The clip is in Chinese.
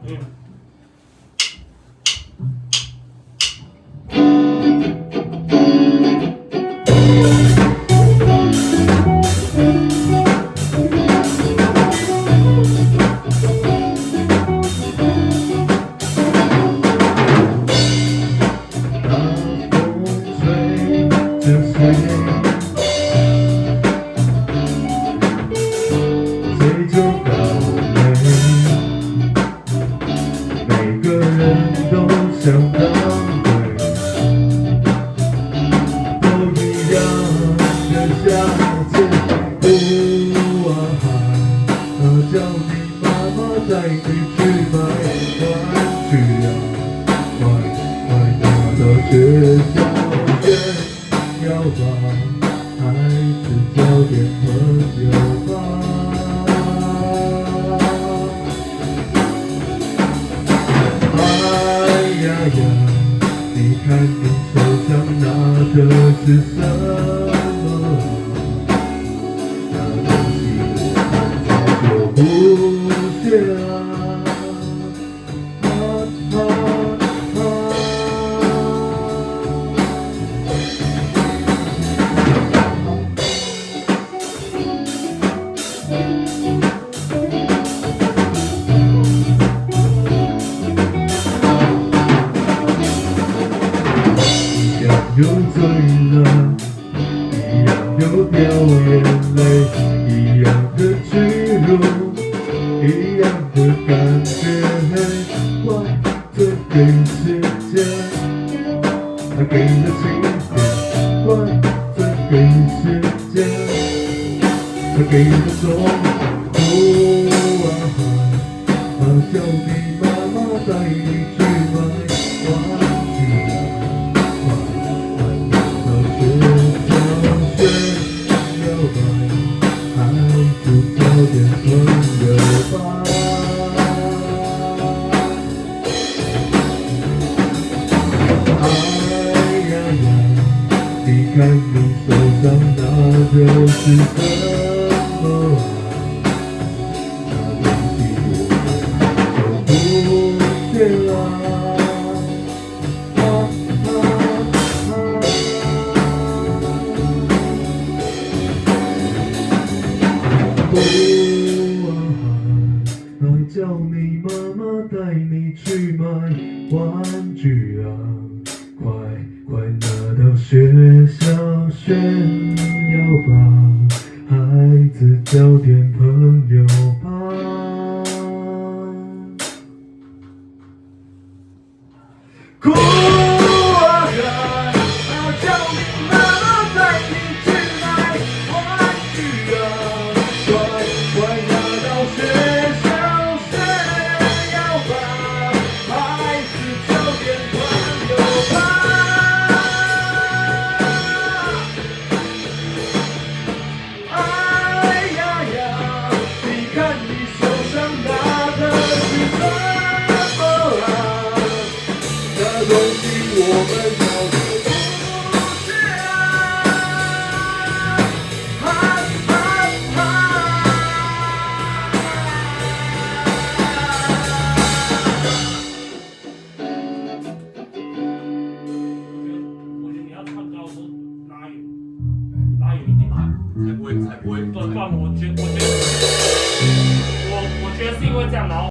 嗯。随着高飞，每个人都想当对，都一样的夏天。呼啊喊，叫你妈妈带你去买玩具啊，快拿到学校炫耀吧，孩子交点朋友吧。你看你手上拿的是什么？那东西我看就不屑啊！又醉了，一样又掉眼泪，一样的屈辱，一样的感觉。怪罪给时间，他给了晴天。怪罪给时间，他给了痛苦啊！叫你妈妈带你去买玩具啊！你看你手上拿的是什么？那东西我就不屑啊！叫你妈妈带你去买玩具啊！快拿到学校炫耀吧，孩子交点朋友吧。哭啊喊，叫你妈妈带你去买玩具啊！快拿到学校炫耀吧，孩子交点朋友吧。你看你手上拿的是什么啊？那东西我们要的不是我觉得你要唱高的时候拉远一点，才不会。对，不然我觉得是因为这样，然后。